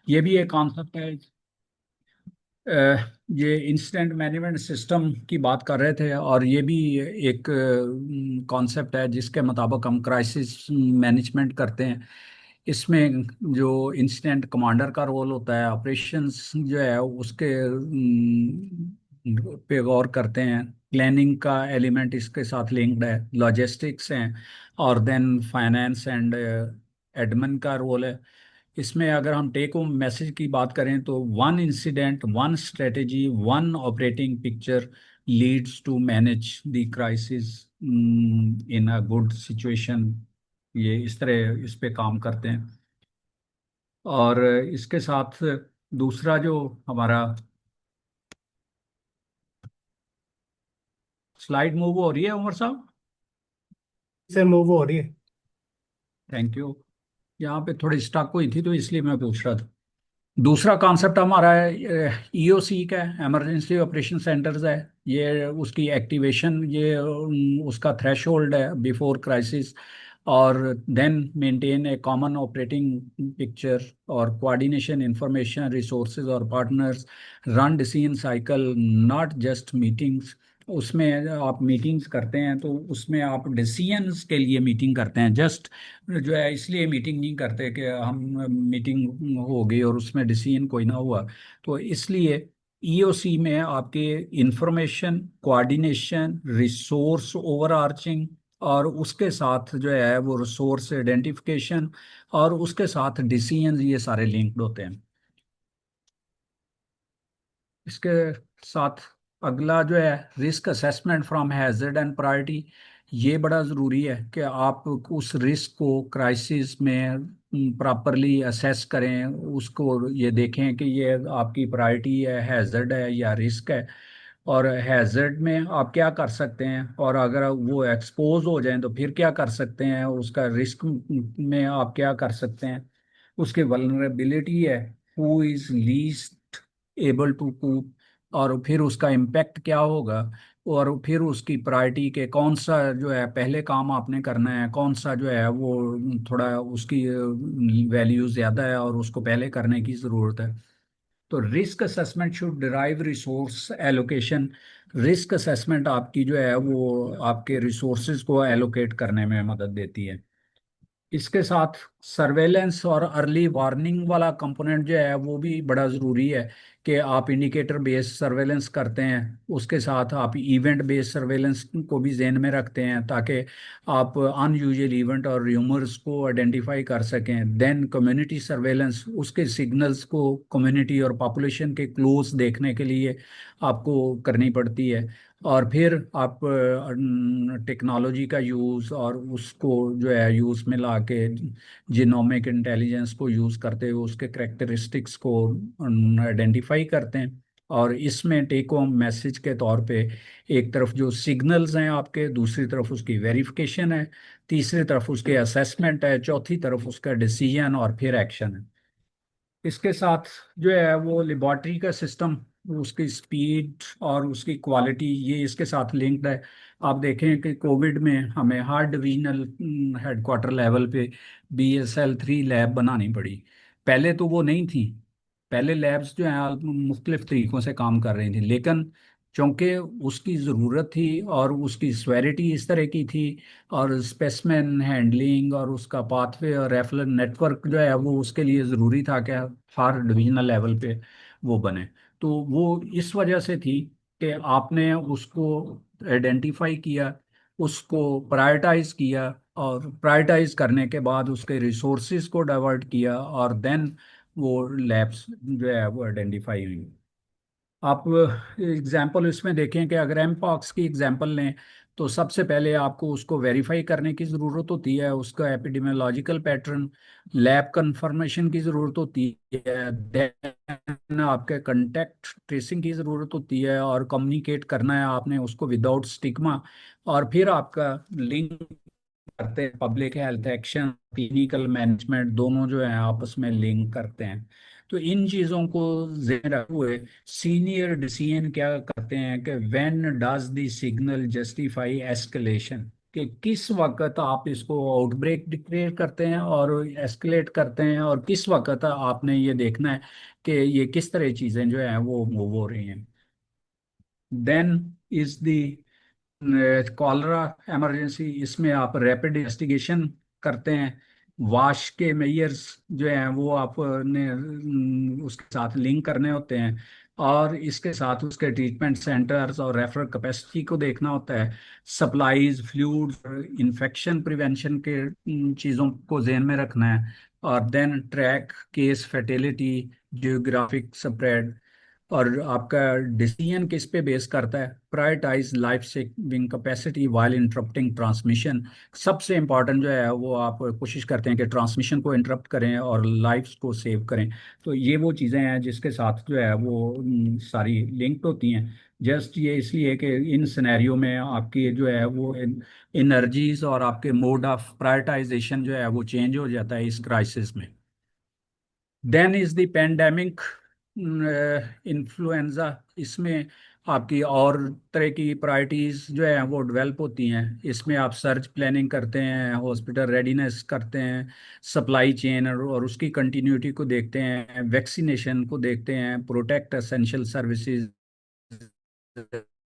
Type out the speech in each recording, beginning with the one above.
ये भी एक कॉन्सेप्ट है। ये इंसिडेंट मैनेजमेंट सिस्टम की बात कर रहे थे, और ये भी एक कॉन्सेप्ट है जिसके मुताबिक हम क्राइसिस मैनेजमेंट करते हैं। इसमें जो इंसिडेंट कमांडर का रोल होता है, ऑपरेशंस जो है उसके पे गौर करते हैं। प्लानिंग का एलिमेंट इसके साथ लिंक्ड है, लॉजिस्टिक्स हैं, और देन फाइनेंस एंड एडमिन का रोल है। इसमें अगर हम टेक होम मैसेज की बात करें तो one incident, one strategy, one operating picture leads to manage the crisis in a good situation. ये इस तरह इस पे काम करते हैं। और इसके साथ दूसरा जो हमारा, स्लाइड मूव हो रही है उमर साहब? से मूव हो रही है। Thank you. यहाँ पे थोड़ी स्टक हुई थी तो इसलिए मैं पूछ रहा था। दूसरा कॉन्सेप्ट हमारा है ईओसी का, इमरजेंसी ऑपरेशन सेंटर्स है। ये उसकी एक्टिवेशन, ये उसका थ्रेशोल्ड है बिफोर क्राइसिस। और then maintain a common operating picture और कोऑर्डिनेशन इंफॉर्मेशन रिसोर्सेज और partners, run decision cycle, not just meetings. उसमें आप मीटिंग्स करते हैं तो उसमें आप डिसीजंस के लिए मीटिंग करते हैं, जस्ट जो है इसलिए मीटिंग नहीं करते कि हम मीटिंग हो गई और उसमें डिसीजन कोई ना हुआ। तो इसलिए ईओसी में आपके इंफॉर्मेशन, कोऑर्डिनेशन, रिसोर्स ओवरआर्चिंग, और उसके साथ जो है वो रिसोर्स आइडेंटिफिकेशन, और उसके साथ डिसीजन, ये सारे लिंक्ड होते हैं। इसके साथ अगला जो है risk assessment from hazard and priority. ये बड़ा ज़रूरी है कि आप उस रिस्क को क्राइसिस में प्रॉपरली असेस करें, उसको ये देखें कि ये आपकी प्रायोरिटी है, हैजर्ड है या रिस्क है। और हैजर्ड में आप क्या कर सकते हैं, और अगर वो एक्सपोज हो जाएं तो फिर क्या कर सकते हैं, उसका रिस्क में आप क्या कर सकते हैं। उसकी वल्नरेबिलिटी है, who is least able to cope, और फिर उसका इम्पैक्ट क्या होगा। और फिर उसकी प्रायोरिटी के कौन सा जो है पहले काम आपने करना है, कौन सा जो है वो थोड़ा उसकी वैल्यू ज़्यादा है और उसको पहले करने की ज़रूरत है। तो risk assessment should derive resource allocation. Risk assessment आपकी जो है वो आपके रिसोर्सेज को एलोकेट करने में मदद देती है। इसके साथ सर्वेलेंस और अर्ली वार्निंग वाला कंपोनेंट जो है वो भी बड़ा ज़रूरी है, कि आप इंडिकेटर बेस्ड सर्वेलेंस करते हैं, उसके साथ आप इवेंट बेस्ड सर्वेलेंस को भी ध्यान में रखते हैं, ताकि आप अनयूजुअल इवेंट और र्यूमर्स को आइडेंटिफाई कर सकें। देन कम्युनिटी सर्वेलेंस, उसके सिग्नल्स को कम्युनिटी और पॉपुलेशन के क्लोज देखने के लिए आपको करनी पड़ती है। और फिर आप टेक्नोलॉजी का यूज़ और उसको जो है यूज़ में ला के जिनोमिक इंटेलिजेंस को यूज़ करते हुए उसके करेक्टरिस्टिक्स को आइडेंटिफाई करते हैं। और इसमें टेक होम मैसेज के तौर पे एक तरफ जो सिग्नल्स हैं आपके, दूसरी तरफ उसकी वेरिफिकेशन है, तीसरी तरफ उसके असेसमेंट है, चौथी तरफ उसका डिसीजन और फिर एक्शन है। इसके साथ जो है वो लेबॉर्ट्री का सिस्टम, उसकी स्पीड और उसकी क्वालिटी, ये इसके साथ लिंक्ड है। आप देखें कि कोविड में हमें हर डिविजनल हेडक्वार्टर लेवल पे BSL-3 लैब बनानी पड़ी। पहले तो वो नहीं थी। पहले लैब्स जो हैं मुख्तलिफ तरीक़ों से काम कर रही थी, लेकिन चूंकि उसकी ज़रूरत थी और उसकी स्वेरिटी इस तरह की थी, और स्पेसमैन हैंडलिंग और उसका पाथवे और रेफरल नेटवर्क जो है वो उसके लिए ज़रूरी था कि हर डिविजनल लेवल पे वो बने। तो वो इस वजह से थी कि आपने उसको आइडेंटिफाई किया, उसको प्रायोरिटाइज किया, और प्रायोरिटाइज करने के बाद उसके रिसोर्सेज को डाइवर्ट किया, और देन वो लैब्स जो है वो आइडेंटिफाई हुई। आप एग्जाम्पल इसमें देखें कि अगर एम पॉक्स की एग्जाम्पल लें तो सबसे पहले आपको उसको वेरीफाई करने की ज़रूरत होती है, उसका एपिडेमियोलॉजिकल पैटर्न, लैब कंफर्मेशन की ज़रूरत होती है, देन आपके कंटेक्ट ट्रेसिंग की ज़रूरत होती है, और कम्युनिकेट करना है आपने उसको विदाउट स्टिग्मा। और फिर आपका लिंक करते हैं public health action, clinical management, दोनों जो है आपस में लिंक करते हैं। तो इन चीज़ों को ज़हन रखते हुए सीनियर डिसीजन क्या करते हैं कि when does the signal justify escalation. कि किस वक्त आप इसको आउटब्रेक डिक्लेयर करते हैं और एस्केलेट करते हैं, और किस वक्त आपने ये देखना है कि ये किस तरह चीज़ें जो है वो मूव हो रही हैं। Then is the cholera emergency, इसमें आप रैपिड इन्वेस्टिगेशन करते हैं। वाश के मेयर्स जो हैं वो आपने उसके साथ लिंक करने होते हैं, और इसके साथ उसके ट्रीटमेंट सेंटर्स और रेफरल कैपेसिटी को देखना होता है। सप्लाईज, फ्लूइड्स, इन्फेक्शन प्रिवेंशन के चीज़ों को ध्यान में रखना है। और then track case fatality, geographic spread, और आपका डिसीजन किस पे बेस करता है। Prioritize life saving capacity while interrupting transmission. सबसे इंपॉर्टेंट जो है वो आप कोशिश करते हैं कि ट्रांसमिशन को इंटरप्ट करें और लाइफ्स को सेव करें। तो ये वो चीज़ें हैं जिसके साथ जो है वो सारी लिंक्ड होती हैं। जस्ट ये इसलिए कि इन सिनेरियो में आपकी जो है वो एनर्जीज और आपके मोड ऑफ प्रायोरिटाइजेशन जो है वो चेंज हो जाता है इस क्राइसिस में। Then is the pandemic influenza. इसमें आपकी और तरह की प्रायोरिटीज जो है वो डेवलप होती हैं। इसमें आप सर्च प्लानिंग करते हैं, हॉस्पिटल रेडीनेस करते हैं, सप्लाई चेन और उसकी कंटिन्यूटी को देखते हैं, वैक्सीनेशन को देखते हैं, प्रोटेक्ट एसेंशियल सर्विसेज,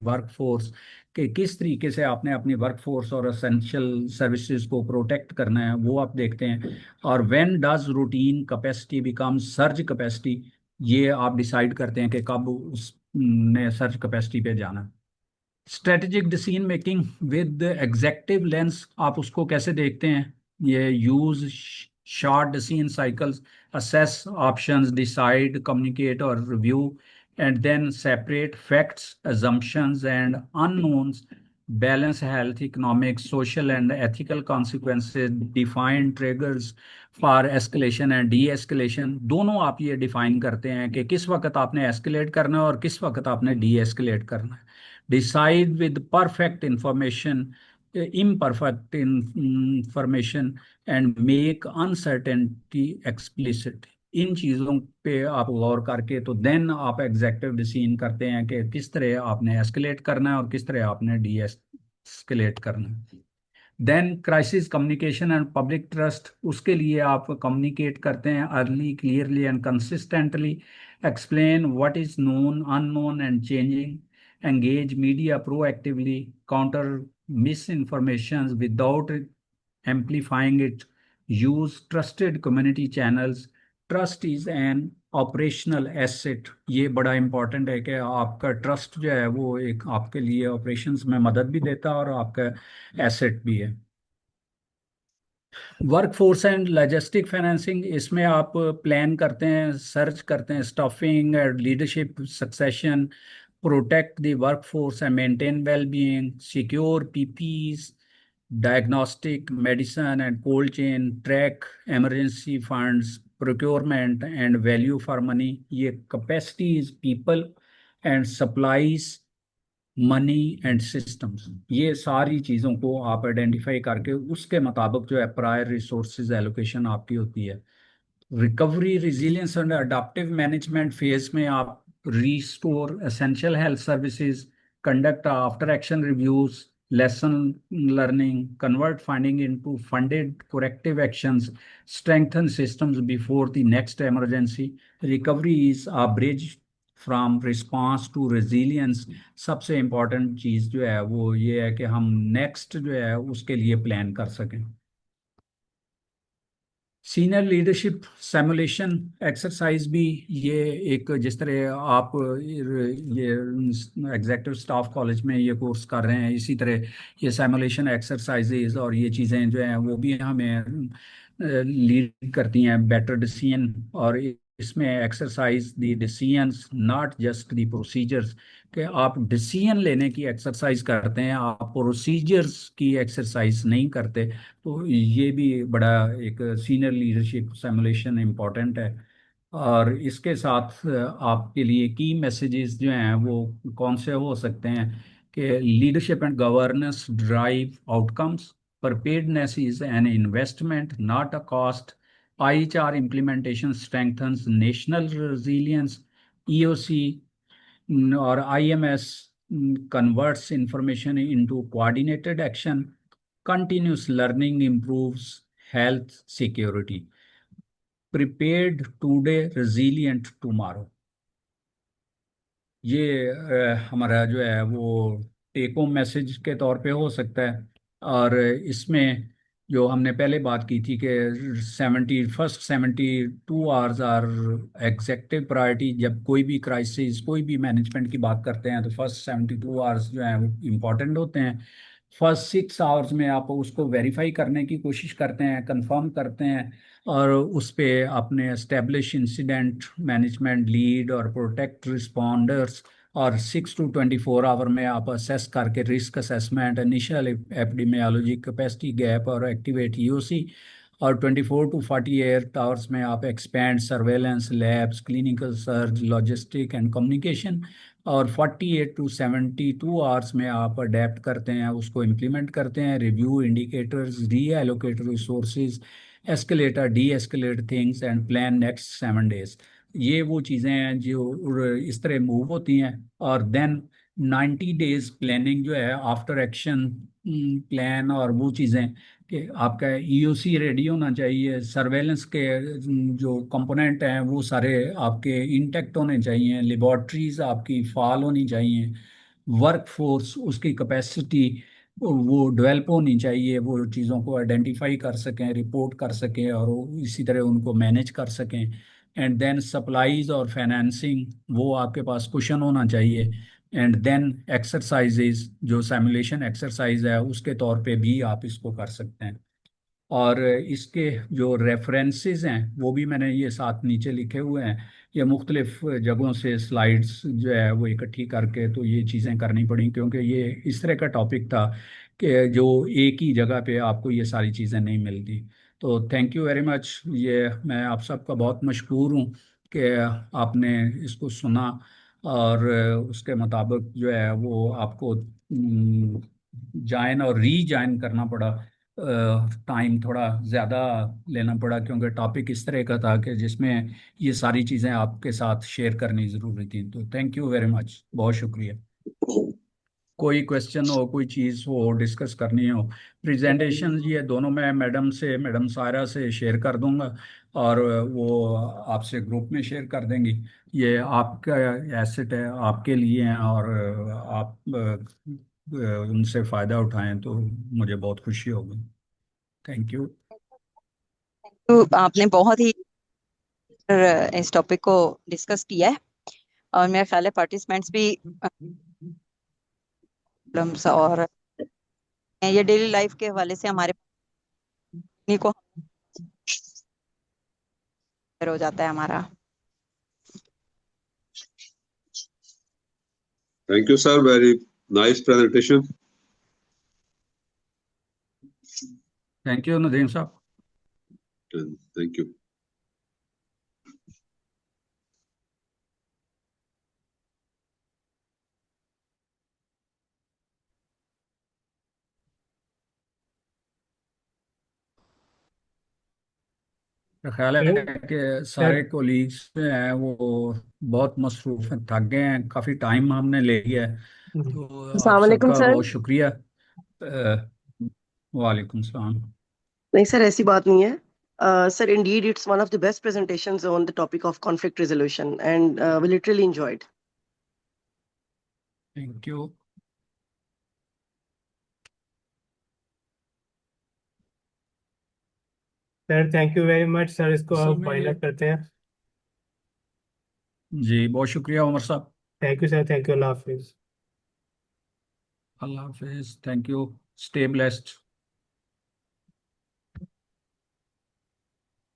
वर्कफोर्स कि किस तरीके से आपने अपनी वर्कफोर्स और एसेंशियल सर्विसेज को प्रोटेक्ट करना है वो आप देखते हैं। और when does routine capacity become surge capacity, ये आप डिसाइड करते हैं कि कब उस ने सर्ज कैपेसिटी पे जाना। Strategic decision making with executive lens, आप उसको कैसे देखते हैं। ये use short decision cycles, assess options, decide, communicate और review, and then separate facts, assumptions and unknowns, balance health, economic, social and ethical consequences, define triggers for escalation and de escalation. दोनों आप ये डिफाइन करते हैं कि किस वक्त आपने एस्केलेट करना है और किस वक्त आपने डी एस्केलेट करना है। decide with perfect information, imperfect information, and make uncertainty explicit। इन चीज़ों पे आप गौर करके तो देन आप एग्जेक्टिव डिसीजन करते हैं कि किस तरह आपने एस्केलेट करना है और किस तरह आपने डी एस्केलेट करना है। Then crisis communication and public trust, उसके लिए आप कम्युनिकेट करते हैं early, clearly and consistently, explain what is known, unknown and changing, engage media proactively, counter misinformation without amplifying it, use trusted community channels, trust is an operational asset. ये बड़ा important है कि आपका ट्रस्ट जो है वो एक आपके लिए ऑपरेशंस में मदद भी देता है और आपका एसेट भी है। वर्कफोर्स एंड लॉजिस्टिक फाइनेंसिंग, इसमें आप प्लान करते हैं, सर्च करते हैं staffing and leadership succession, protect the workforce and maintain well-being, secure PPEs, diagnostic, medicine and cold chain, track emergency funds, procurement and value for money। ये capacity is people and supplies, money and systems. ये सारी चीज़ों को आप identify करके उसके मुताबिक जो है प्रायर रिसोर्सेज एलोकेशन आपकी होती है। Recovery, resilience and adaptive management phase में आप restore essential health services, conduct after action reviews, lesson learning, convert finding into funded corrective actions, strengthen systems before the next emergency। Recovery is a bridge from response to resilience। सबसे important चीज़ जो है वो ये है कि हम next जो है उसके लिए प्लान कर सकें। सीनियर लीडरशिप सिमुलेशन एक्सरसाइज भी ये एक, जिस तरह आप ये एग्जेक्टिव स्टाफ कॉलेज में ये कोर्स कर रहे हैं, इसी तरह ये सिमुलेशन एक्सरसाइजेज और ये चीज़ें जो हैं वो भी हमें लीड करती हैं बेटर डिसीजन। और इसमें exercise the decisions not just the procedures, कि आप डिसीजन लेने की एक्सरसाइज करते हैं, आप प्रोसीजर्स की एक्सरसाइज नहीं करते। तो ये भी बड़ा एक सीनियर लीडरशिप सिमुलेशन इम्पोर्टेंट है। और इसके साथ आपके लिए की मैसेजेस जो हैं वो कौन से हो सकते हैं कि leadership and governance drive outcomes, preparedness is an investment not a cost, IHR implementation strengthens national resilience, EOC or IMS converts information into coordinated action, Continuous learning improves health security. Prepared today, resilient tomorrow. ये हमारा जो है वो take home message के तौर पे हो सकता है। और इसमें जो हमने पहले बात की थी कि 72 आवर्स आर एग्जेक्टिव प्रायोरिटी। जब कोई भी क्राइसिस, कोई भी मैनेजमेंट की बात करते हैं तो फर्स्ट 72 आवर्स जो हैं वो इम्पॉर्टेंट होते हैं। फर्स्ट 6 आवर्स में आप उसको वेरीफाई करने की कोशिश करते हैं, कंफर्म करते हैं, और उस पे आपने एस्टेब्लिश इंसिडेंट मैनेजमेंट लीड और प्रोटेक्ट रिस्पॉन्डर्स। और 6 to 24 आवर में आप असेस करके risk assessment, initial epidemiology, capacity gap और एक्टिवेट यूसी। और 24 to 48 आवर्स में आप expand surveillance, labs, clinical search, logistic and communication. और 48 to 72 आवर्स में आप अडेप्ट करते हैं, उसको इम्प्लीमेंट करते हैं, review indicators, reallocate resources, escalator, D escalate things and plan next 7 days। ये वो चीज़ें हैं जो इस तरह मूव होती हैं। और देन 90 days प्लानिंग जो है, आफ्टर एक्शन प्लान, और वो चीज़ें कि आपका ईओसी रेडी होना चाहिए, सर्वेलेंस के जो कंपोनेंट हैं वो सारे आपके इंटेक्ट होने चाहिए, लेबॉर्ट्रीज आपकी फाल होनी चाहिए, वर्क फोर्स उसकी कैपेसिटी वो डेवलप होनी चाहिए, वो चीज़ों को आइडेंटिफाई कर सकें, रिपोर्ट कर सकें, और वो इसी तरह उनको मैनेज कर सकें। एंड देन सप्लाईज और फाइनेंसिंग वो आपके पास कुशन होना चाहिए। एंड देन एक्सरसाइजेज, जो सिमुलेशन एक्सरसाइज है उसके तौर पे भी आप इसको कर सकते हैं। और इसके जो रेफरेंसेस हैं वो भी मैंने ये साथ नीचे लिखे हुए हैं। ये मुख्तलिफ जगहों से स्लाइड्स जो है वो इकट्ठी करके तो ये चीज़ें करनी पड़ी, क्योंकि ये इस तरह का टॉपिक था कि जो एक ही जगह पे आपको ये सारी चीज़ें नहीं मिलती। तो थैंक यू वेरी मच। ये मैं आप सबका बहुत मशकूर हूँ कि आपने इसको सुना, और उसके मुताबिक जो है वो आपको ज्वाइन और री ज्वाइन करना पड़ा। टाइम थोड़ा ज़्यादा लेना पड़ा, क्योंकि टॉपिक इस तरह का था कि जिसमें ये सारी चीज़ें आपके साथ शेयर करनी ज़रूरी थी। तो थैंक यू वेरी मच, बहुत शुक्रिया। कोई क्वेश्चन हो, कोई चीज़ हो डिस्कस करनी हो, प्रेजेंटेशन ये दोनों मैं मैडम सायरा से शेयर कर दूंगा, और वो आपसे ग्रुप में शेयर कर देंगी। ये आपका एसेट है, आपके लिए हैं, और आप उनसे फ़ायदा उठाएं तो मुझे बहुत खुशी होगी। Thank you. तो आपने बहुत ही इस टॉपिक को डिस्कस किया है, और मेरा ख्याल है पार्टिसिपेंट्स भी प्रॉब्लम्स और ये डेली लाइफ के हवाले से हमारे पानी को हो जाता है हमारा। Thank you, sir. Very nice presentation. Thank you Nadeem साहब। And thank you. मेरा ख्याल है कि सारे सर कोलीग्स जो हैं वो बहुत मसरूफ हैं, थक गए हैं, काफ़ी टाइम हमने ले लिया है। तो आप अस्सलाम वालेकुम सबका सर। बहुत शुक्रिया। वालेकुम सलाम। नहीं सर, ऐसी बात नहीं है sir. Indeed it's one of the best presentations on the topic of conflict resolution and we literally enjoyed. Thank you. Sir thank you very much sir, इसको असल हम में फाइंड ये, अप करते हैं। जी बहुत शुक्रिया उमर साहब। Thank you sir, thank you, Allah Hafiz. Allah Hafiz, thank you, stay blessed.